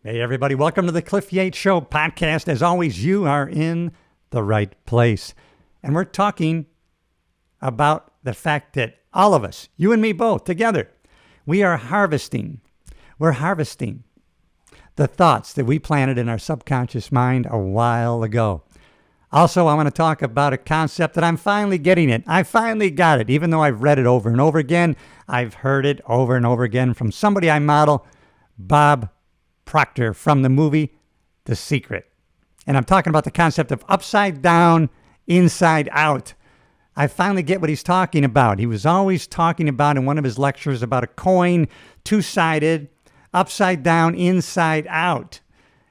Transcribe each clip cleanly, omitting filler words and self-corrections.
Hey, everybody. Welcome to the Cliff Yates Show podcast. As always, you are in the right place. And we're talking about the fact that all of us, you and me both, together, we are harvesting. We're harvesting the thoughts that we planted in our subconscious mind a while ago. Also, I want to talk about a concept that I'm finally getting it. I finally got it, even though I've read it over and over again. I've heard it over and over again from somebody I model, Bob Proctor, from the movie The Secret. And I'm talking about the concept of upside down, inside out. I finally get what he's talking about. He was always talking about in one of his lectures about a coin, two-sided, upside down, inside out.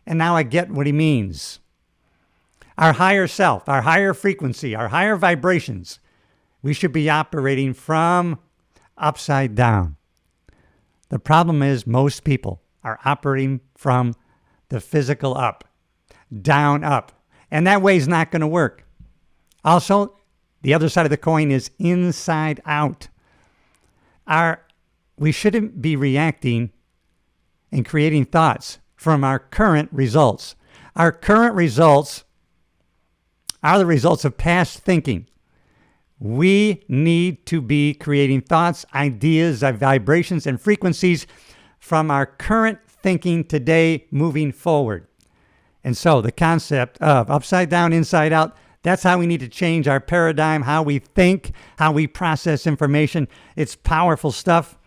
And now I get what he means. Our higher self, our higher frequency, our higher vibrations, we should be operating from upside down. The problem is most people are operating from the physical up, down up. And that way is not going to work. Also, the other side of the coin is inside out. We shouldn't be reacting and creating thoughts from our current results. Our current results are the results of past thinking. We need to be creating thoughts, ideas, vibrations, and frequencies from our current thinking today moving forward. And so the concept of upside down, inside out, that's how we need to change our paradigm, how we think, how we process information. It's powerful stuff.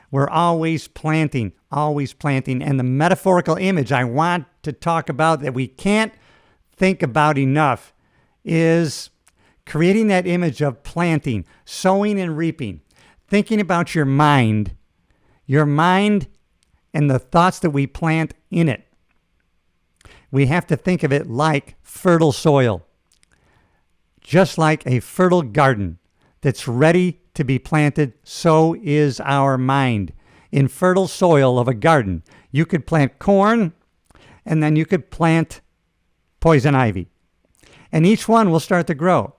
We're always planting. And the metaphorical image I want to talk about that we can't think about enough is creating that image of planting, sowing and reaping, thinking about your mind and the thoughts that we plant in it. We have to think of it like fertile soil, just like a fertile garden that's ready to be planted. So is our mind. In fertile soil of a garden, you could plant corn, and then you could plant poison ivy. And each one will start to grow.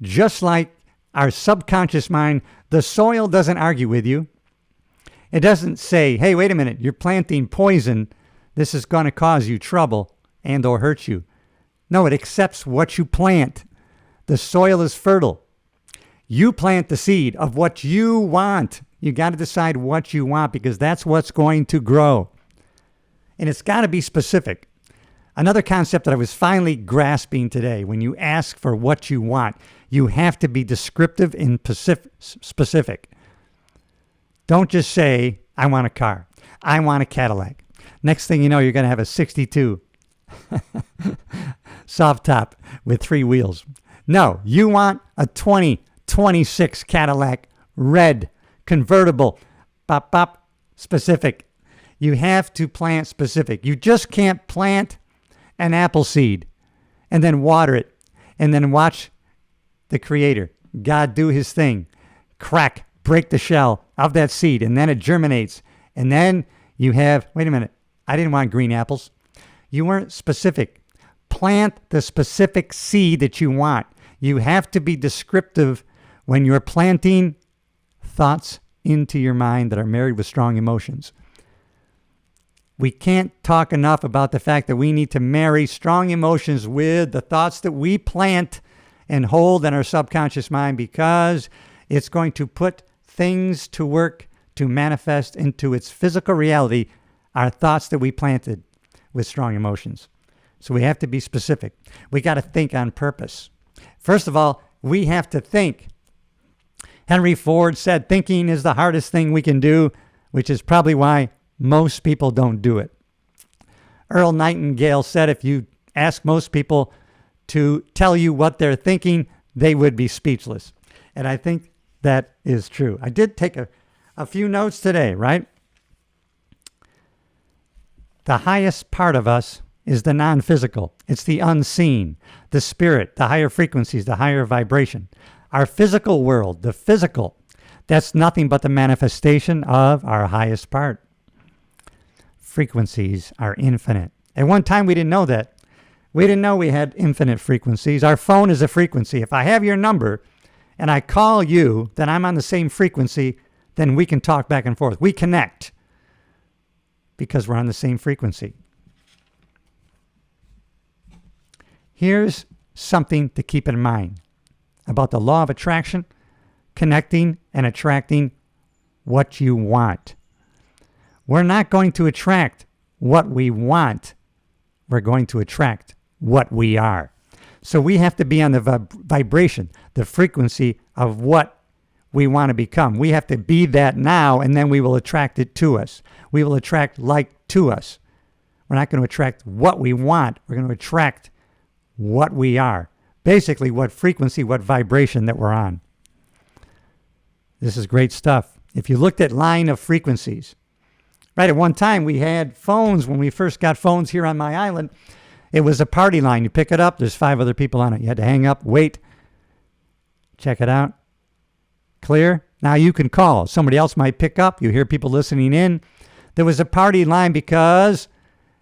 Just like our subconscious mind, the soil doesn't argue with you. It doesn't say, hey, wait a minute, you're planting poison. This is going to cause you trouble and or hurt you. No, it accepts what you plant. The soil is fertile. You plant the seed of what you want. You got to decide what you want because that's what's going to grow. And it's got to be specific. Another concept that I was finally grasping today, when you ask for what you want, you have to be descriptive and specific. Don't just say, I want a car. I want a Cadillac. Next thing you know, you're going to have a 62 soft top with 3 wheels. No, you want a 2026 Cadillac, red, convertible, specific. You have to plant specific. You just can't plant an apple seed and then water it and then watch the Creator, God, do his thing, break the shell of that seed, and then it germinates. And then you have, wait a minute, I didn't want green apples. You weren't specific. Plant the specific seed that you want. You have to be descriptive when you're planting thoughts into your mind that are married with strong emotions. We can't talk enough about the fact that we need to marry strong emotions with the thoughts that we plant and hold in our subconscious mind, because it's going to put things to work to manifest into its physical reality, our thoughts that we planted with strong emotions. So we have to be specific. We got to think on purpose. First of all, we have to think. Henry Ford said thinking is the hardest thing we can do, which is probably why most people don't do it. Earl Nightingale said if you ask most people to tell you what they're thinking, they would be speechless. And I think that is true. I did take a few notes today, right? The highest part of us is the non-physical. It's the unseen, the spirit, the higher frequencies, the higher vibration. Our physical world, the physical, that's nothing but the manifestation of our highest part. Frequencies are infinite. At one time, we didn't know that. We didn't know we had infinite frequencies. Our phone is a frequency. If I have your number and I call you, then I'm on the same frequency, then we can talk back and forth. We connect. because we're on the same frequency. Here's something to keep in mind about the law of attraction, connecting and attracting what you want. We're not going to attract what we want. We're going to attract what we are. So we have to be on the vibration, the frequency of what we want to become. We have to be that now, and then we will attract it to us. We will attract like to us. We're not going to attract what we want. We're going to attract what we are. Basically, what frequency, what vibration that we're on. This is great stuff. If you looked at line of frequencies, right, at one time we had phones. When we first got phones here on my island, it was a party line. You pick it up, there's 5 other people on it. You had to hang up, wait, check it out. Clear? Now you can call. Somebody else might pick up. You hear people listening in. There was a party line because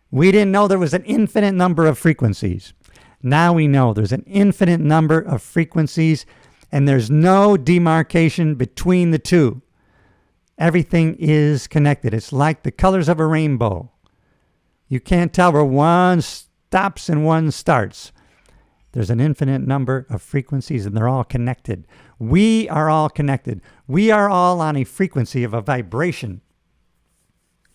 we didn't know there was an infinite number of frequencies. Now we know there's an infinite number of frequencies, and there's no demarcation between the two. Everything is connected. It's like the colors of a rainbow. You can't tell where one stops and one starts. There's an infinite number of frequencies, and they're all connected. We are all connected. We are all on a frequency of a vibration.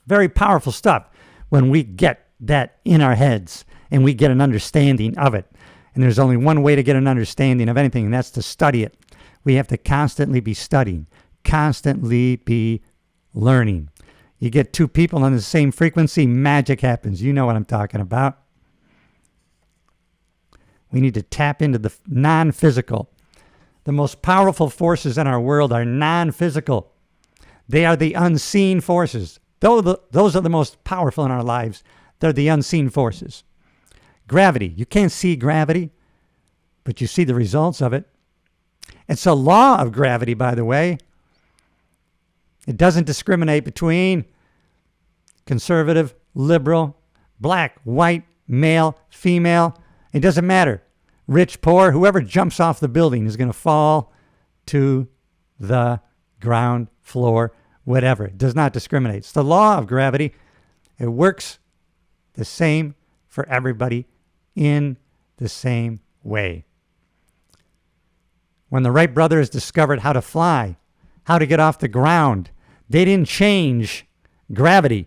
Very powerful stuff when we get that in our heads and we get an understanding of it. And there's only one way to get an understanding of anything, and that's to study it. We have to constantly be studying, constantly be learning. You get 2 people on the same frequency, magic happens. You know what I'm talking about. We need to tap into the non-physical. The most powerful forces in our world are non-physical. They are the unseen forces. Those are the most powerful in our lives. They're the unseen forces. Gravity. You can't see gravity, but you see the results of it. It's a law of gravity, by the way. It doesn't discriminate between conservative, liberal, black, white, male, female. It doesn't matter. Rich, poor, whoever jumps off the building is going to fall to the ground floor, whatever. It does not discriminate. It's the law of gravity. It works the same for everybody in the same way. When the Wright brothers discovered how to fly, how to get off the ground, they didn't change gravity.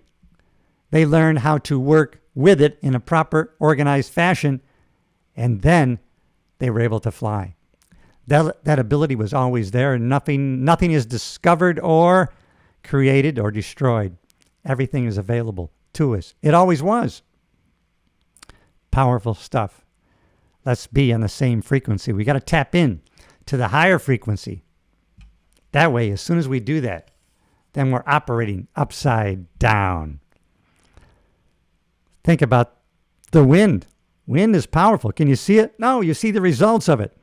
They learned how to work with it in a proper, organized fashion, and then they were able to fly. That ability was always there, and nothing is discovered or created or destroyed. Everything is available to us. It always was. Powerful stuff. Let's be on the same frequency. We got to tap in to the higher frequency. That way, as soon as we do that, then we're operating upside down. Think about the wind. Wind is powerful. Can you see it? No, you see the results of it.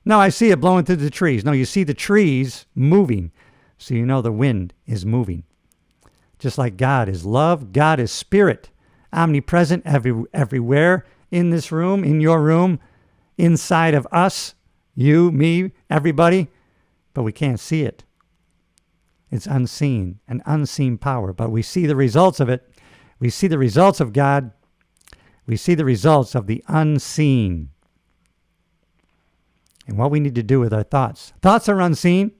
No, I see it blowing through the trees. No, you see the trees moving. So you know the wind is moving. Just like God is love, God is spirit, omnipresent everywhere, in this room, in your room, inside of us, you, me, everybody, but we can't see it. It's unseen, an unseen power, but we see the results of it. We see the results of God. We see the results of the unseen. And what we need to do with our thoughts. Thoughts are unseen.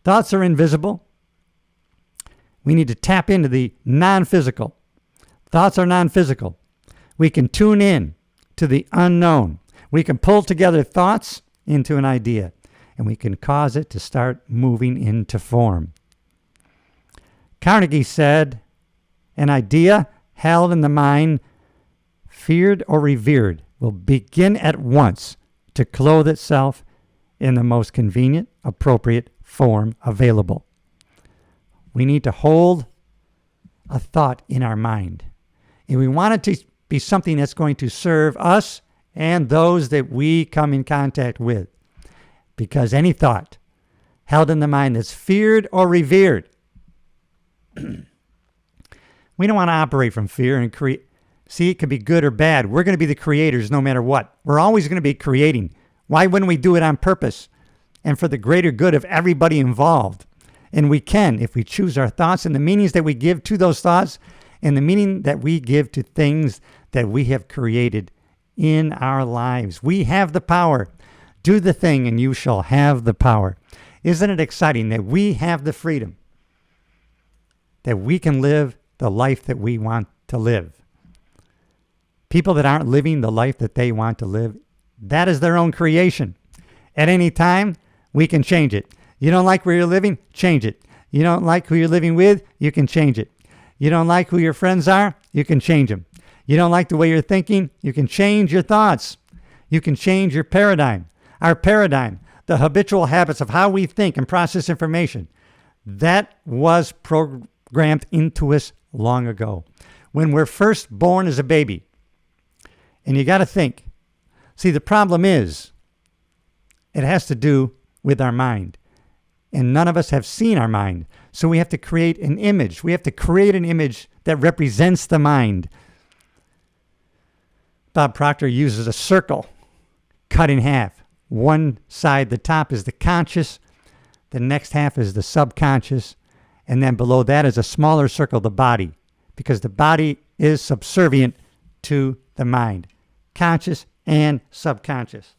Thoughts are invisible. We need to tap into the non-physical. Thoughts are non-physical. We can tune in to the unknown. We can pull together thoughts into an idea, and we can cause it to start moving into form. Carnegie said, an idea held in the mind, feared or revered, will begin at once to clothe itself in the most convenient, appropriate form available. We need to hold a thought in our mind. And we want it to be something that's going to serve us and those that we come in contact with. Because any thought held in the mind that's feared or revered, we don't want to operate from fear and create. See, it could be good or bad. We're going to be the creators no matter what. We're always going to be creating. Why wouldn't we do it on purpose and for the greater good of everybody involved? And we can if we choose our thoughts and the meanings that we give to those thoughts and the meaning that we give to things that we have created in our lives. We have the power. Do the thing and you shall have the power. Isn't it exciting that we have the freedom, that we can live the life that we want to live? People that aren't living the life that they want to live, that is their own creation. At any time, we can change it. You don't like where you're living? Change it. You don't like who you're living with? You can change it. You don't like who your friends are? You can change them. You don't like the way you're thinking? You can change your thoughts. You can change your paradigm. Our paradigm, the habitual habits of how we think and process information, that was programmed into us long ago. When we're first born as a baby, and you got to think. See, the problem is, it has to do with our mind. And none of us have seen our mind. So we have to create an image. We have to create an image that represents the mind. Bob Proctor uses a circle cut in half. One side, the top, is the conscious. The next half is the subconscious. And then below that is a smaller circle, the body. Because the body is subservient to the mind. Conscious and subconscious.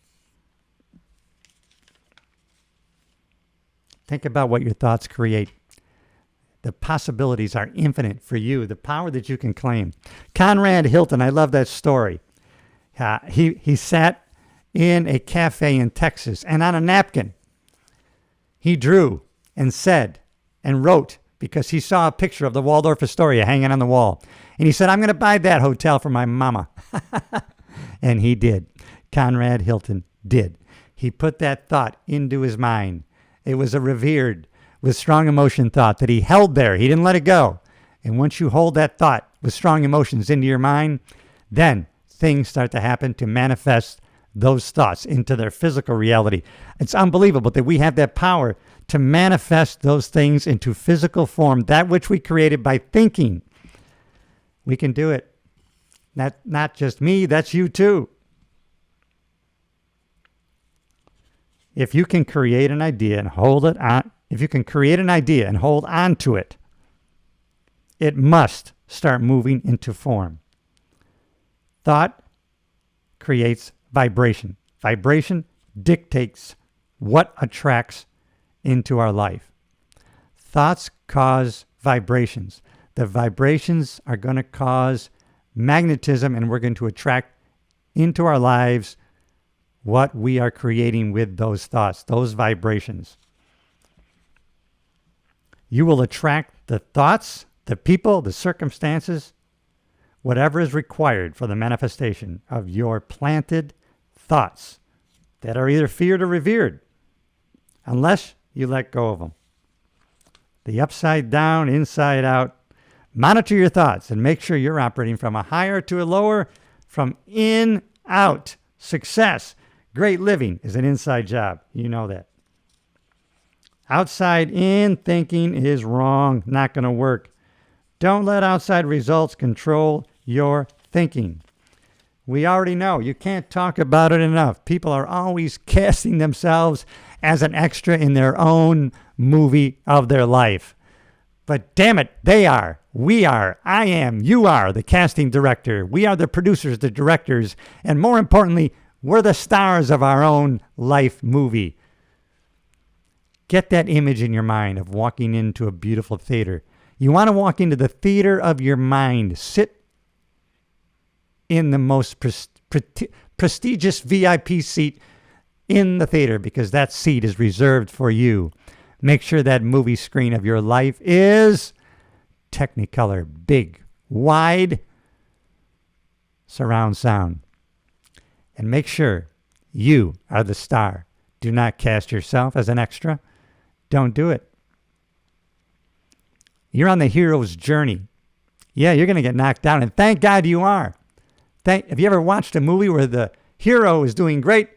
Think about what your thoughts create. The possibilities are infinite for you, the power that you can claim. Conrad Hilton, I love that story. He sat in a cafe in Texas, and on a napkin, he drew and said and wrote, because he saw a picture of the Waldorf Astoria hanging on the wall. And he said, I'm going to buy that hotel for my mama. And he did. Conrad Hilton did. He put that thought into his mind. It was a revered, with strong emotion thought that he held there. He didn't let it go. And once you hold that thought with strong emotions into your mind, then things start to happen to manifest those thoughts into their physical reality. It's unbelievable that we have that power to manifest those things into physical form, that which we created by thinking. We can do it. Not just me, that's you too. If you can create an idea and hold it on, if you can create an idea and hold on to it, it must start moving into form. Thought creates vibration. Vibration dictates what attracts into our life. Thoughts cause vibrations. The vibrations are going to cause magnetism, and we're going to attract into our lives what we are creating with those thoughts, those vibrations. You will attract the thoughts, the people, the circumstances, whatever is required for the manifestation of your planted thoughts that are either feared or revered, unless you let go of them. The upside down, inside out. Monitor your thoughts and make sure you're operating from a higher to a lower, from in out. Success, great living is an inside job. You know that. Outside in thinking is wrong, not going to work. Don't let outside results control your thinking. We already know. You can't talk about it enough. People are always casting themselves as an extra in their own movie of their life. But damn it, they are. We are. I am. You are the casting director. We are the producers, the directors. And more importantly, we're the stars of our own life movie. Get that image in your mind of walking into a beautiful theater. You want to walk into the theater of your mind. Sit in the most prestigious VIP seat in the theater, because that seat is reserved for you. Make sure that movie screen of your life is Technicolor, big, wide, surround sound. And make sure you are the star. Do not cast yourself as an extra. Don't do it. You're on the hero's journey. Yeah, you're going to get knocked down, and thank God you are. Have you ever watched a movie where the hero is doing great,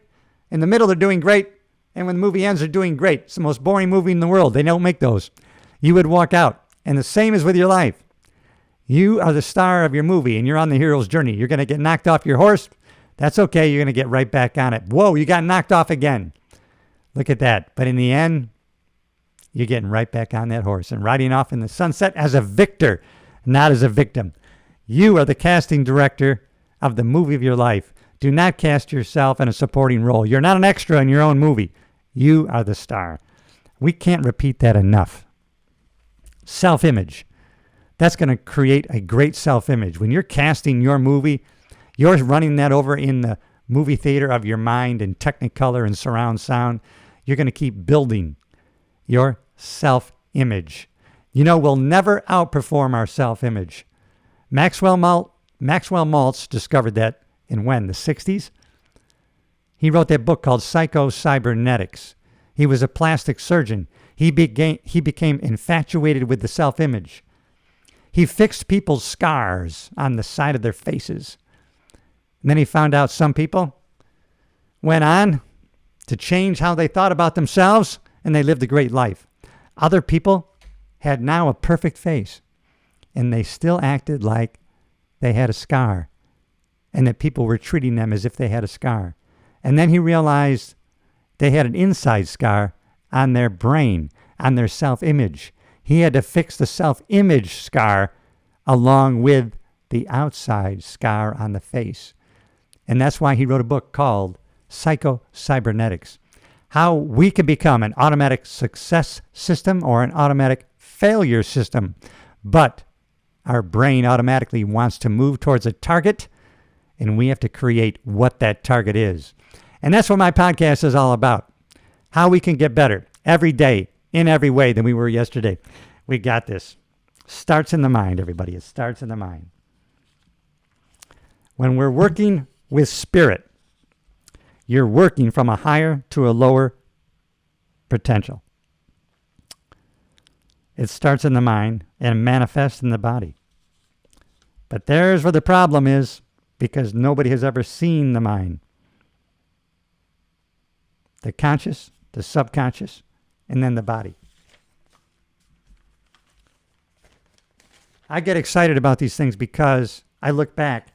in the middle they're doing great, and when the movie ends they're doing great? It's the most boring movie in the world. They don't make those. You would walk out. And the same is with your life. You are the star of your movie, and you're on the hero's journey. You're going to get knocked off your horse. That's okay. You're going to get right back on it. Whoa, you got knocked off again. Look at that. But in the end, you're getting right back on that horse and riding off in the sunset as a victor. not as a victim. You are the casting director of the movie of your life. Do not cast yourself in a supporting role. You're not an extra in your own movie. You are the star. We can't repeat that enough. Self-image. That's going to create a great self-image. When you're casting your movie, you're running that over in the movie theater of your mind in Technicolor and surround sound. You're going to keep building your self-image. You know, we'll never outperform our self-image. Maxwell Maltz discovered that in when? The 60s? He wrote that book called Psycho-Cybernetics. He was a plastic surgeon. He became infatuated with the self-image. He fixed people's scars on the side of their faces. And then he found out some people went on to change how they thought about themselves, and they lived a great life. Other people had now a perfect face, and they still acted like they had a scar, and that people were treating them as if they had a scar. And then he realized they had an inside scar on their brain, on their self-image. He had to fix the self-image scar along with the outside scar on the face. And that's why he wrote a book called Psycho-Cybernetics. How we can become an automatic success system or an automatic failure system. But our brain automatically wants to move towards a target, and we have to create what that target is. And that's what my podcast is all about. How we can get better every day, in every way than we were yesterday. We got this. Starts in the mind, everybody. It starts in the mind. When we're working with spirit, you're working from a higher to a lower potential. It starts in the mind and manifests in the body. But there's where the problem is, because nobody has ever seen the mind. The conscious, the subconscious, and then the body. I get excited about these things because I look back.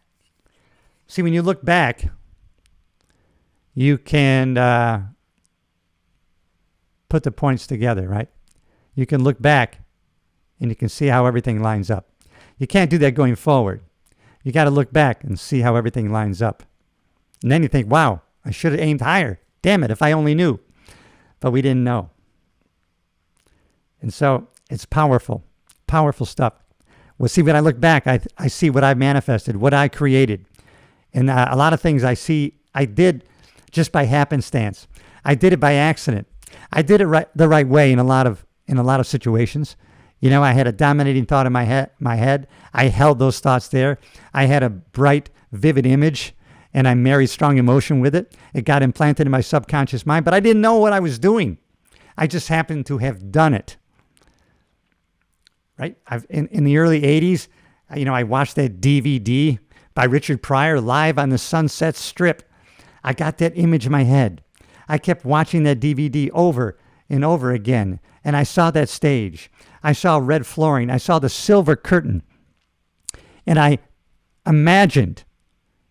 See, when you look back, you can put the points together, right? You can look back and you can see how everything lines up. You can't do that going forward. You got to look back and see how everything lines up. And then you think, wow, I should have aimed higher. Damn it, if I only knew. But we didn't know. And so it's powerful, powerful stuff. Well, see, when I look back, I see what I manifested, what I created. And a lot of things I see, I did just by happenstance. I did it by accident. I did it the right way in a lot of situations. You know, I had a dominating thought in my head. I held those thoughts there. I had a bright, vivid image, and I married strong emotion with it. It got implanted in my subconscious mind, but I didn't know what I was doing. I just happened to have done it. Right? In the early 80s, you know, I watched that DVD by Richard Pryor, Live on the Sunset Strip. I got that image in my head. I kept watching that DVD over and over again, and I saw that stage. I saw red flooring. I saw the silver curtain. And I imagined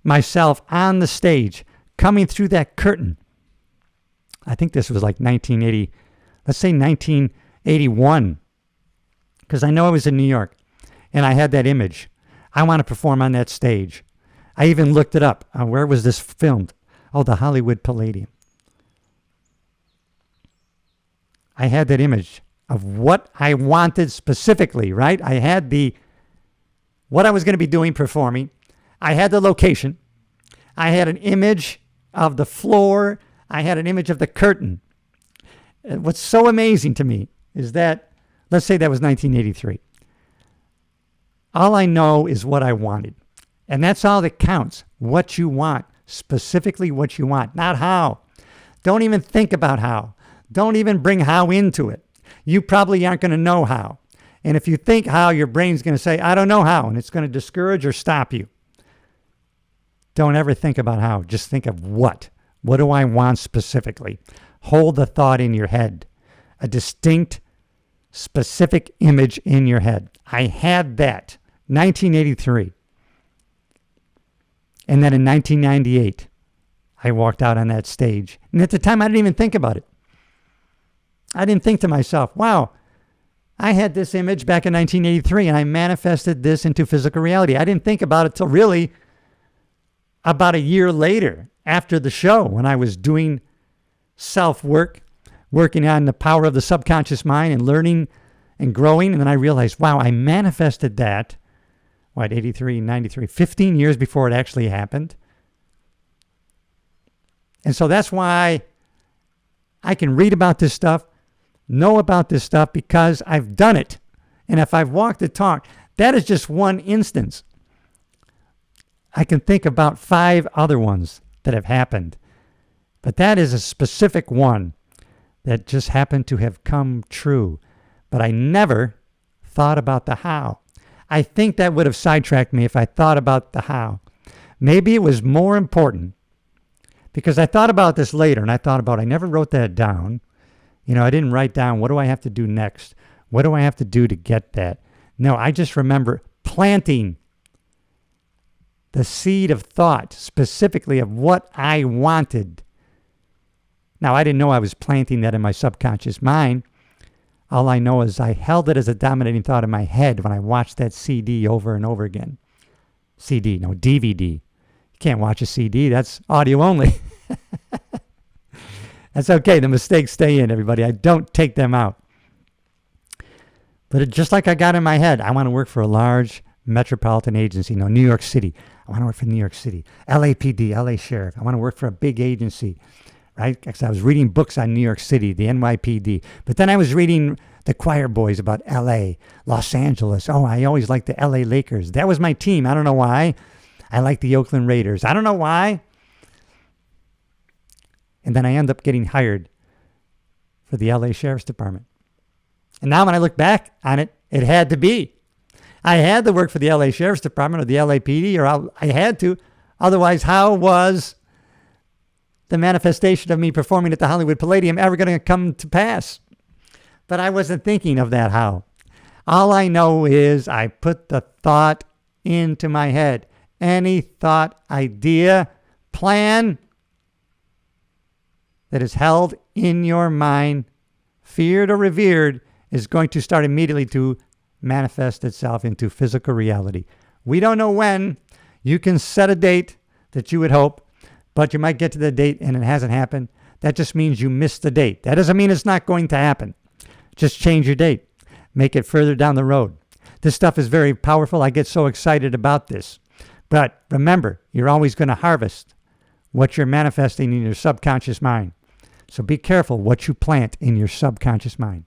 myself on the stage coming through that curtain. I think this was like 1980, let's say 1981, because I know I was in New York, and I had that image. I want to perform on that stage. I even looked it up. Where was this filmed? Oh, the Hollywood Palladium. I had that image of what I wanted specifically, right? I had what I was going to be doing performing. I had the location. I had an image of the floor. I had an image of the curtain. What's so amazing to me is that, let's say that was 1983. All I know is what I wanted. And that's all that counts. What you want. Specifically what you want. Not how. Don't even think about how. Don't even bring how into it. You probably aren't going to know how. And if you think how, your brain's going to say, I don't know how. And it's going to discourage or stop you. Don't ever think about how. Just think of what. What do I want specifically? Hold the thought in your head. A distinct, specific image in your head. I had that. 1983. And then in 1998, I walked out on that stage. And at the time, I didn't even think about it. I didn't think to myself, wow, I had this image back in 1983, and I manifested this into physical reality. I didn't think about it till really about a year later, after the show, when I was doing self-work, working on the power of the subconscious mind and learning and growing. And then I realized, wow, I manifested that, 83, 93, 15 years before it actually happened. And so that's why I can read about this stuff, know about this stuff, because I've done it. And if I've walked the talk, that is just one instance. I can think about 5 other ones that have happened. But that is a specific one that just happened to have come true. But I never thought about the how. I think that would have sidetracked me if I thought about the how. Maybe it was more important, because I thought about this later, and I never wrote that down. I didn't write down, what do I have to do next? What do I have to do to get that? No, I just remember planting the seed of thought, specifically of what I wanted. Now, I didn't know I was planting that in my subconscious mind. All I know is I held it as a dominating thought in my head when I watched that CD over and over again. CD, no, DVD. You can't watch a CD. That's audio only. That's okay. The mistakes stay in, everybody. I don't take them out. But just like I got in my head, I want to work for a large metropolitan agency, New York City. I want to work for New York City. LAPD, LA Sheriff. I want to work for a big agency, right? Because I was reading books on New York City, the NYPD. But then I was reading the choir boys about LA, Los Angeles. Oh, I always liked the LA Lakers. That was my team. I don't know why. I like the Oakland Raiders. I don't know why. And then I end up getting hired for the LA Sheriff's Department. And now when I look back on it, it had to be. I had to work for the LA Sheriff's Department or the LAPD, or I had to. Otherwise, how was the manifestation of me performing at the Hollywood Palladium ever going to come to pass? But I wasn't thinking of that how. All I know is I put the thought into my head. Any thought, idea, plan that is held in your mind, feared or revered, is going to start immediately to manifest itself into physical reality. We don't know when. You can set a date that you would hope, but you might get to the date and it hasn't happened. That just means you missed the date. That doesn't mean it's not going to happen. Just change your date. Make it further down the road. This stuff is very powerful. I get so excited about this. But remember, you're always going to harvest what you're manifesting in your subconscious mind. So be careful what you plant in your subconscious mind.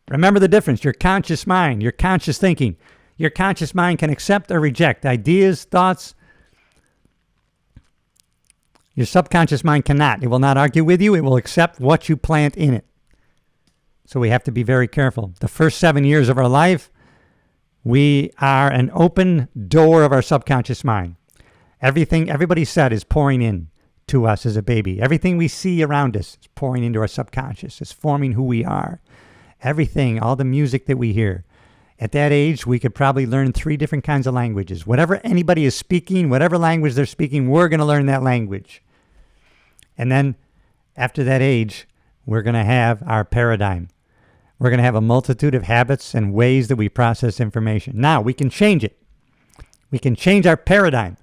Remember the difference. Your conscious mind, your conscious thinking. Your conscious mind can accept or reject ideas, thoughts. Your subconscious mind cannot. It will not argue with you. It will accept what you plant in it. So we have to be very careful. The first 7 years of our life, we are an open door of our subconscious mind. Everything everybody said is pouring in to us as a baby. Everything we see around us is pouring into our subconscious. It's forming who we are. Everything, all the music that we hear. At that age, we could probably learn 3 different kinds of languages. Whatever anybody is speaking, whatever language they're speaking, we're going to learn that language. And then after that age, we're going to have our paradigm. We're going to have a multitude of habits and ways that we process information. Now, we can change it. We can change our paradigm.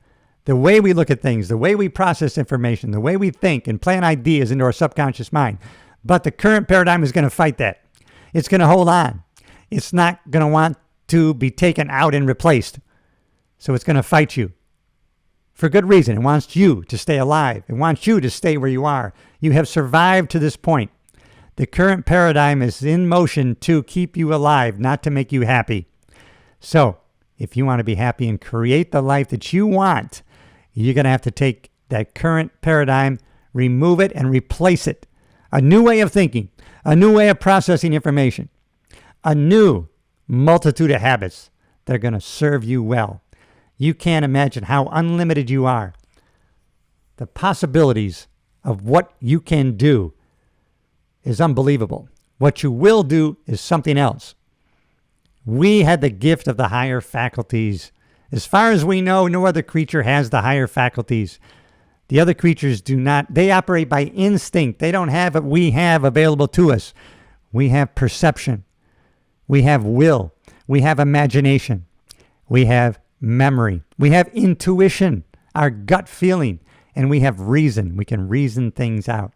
The way we look at things, the way we process information, the way we think and plant ideas into our subconscious mind. But the current paradigm is going to fight that. It's going to hold on. It's not going to want to be taken out and replaced. So it's going to fight you. For good reason. It wants you to stay alive. It wants you to stay where you are. You have survived to this point. The current paradigm is in motion to keep you alive, not to make you happy. So if you want to be happy and create the life that you want, you're going to have to take that current paradigm, remove it, and replace it. A new way of thinking, a new way of processing information, a new multitude of habits that are going to serve you well. You can't imagine how unlimited you are. The possibilities of what you can do is unbelievable. What you will do is something else. We had the gift of the higher faculties. As far as we know, no other creature has the higher faculties. The other creatures do not. They operate by instinct. They don't have what we have available to us. We have perception. We have will. We have imagination. We have memory. We have intuition, our gut feeling, and we have reason. We can reason things out.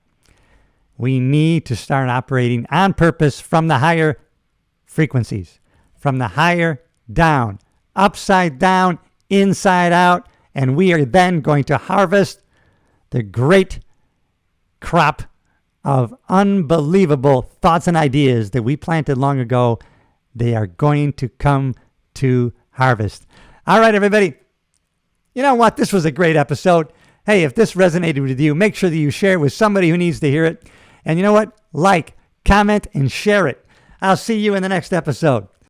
We need to start operating on purpose from the higher frequencies, from the higher down, upside down, inside out, and we are then going to harvest the great crop of unbelievable thoughts and ideas that we planted long ago. They are going to come to harvest. All right, everybody. You know what? This was a great episode. Hey, if this resonated with you, make sure that you share it with somebody who needs to hear it. And you know what? Like, comment, and share it. I'll see you in the next episode.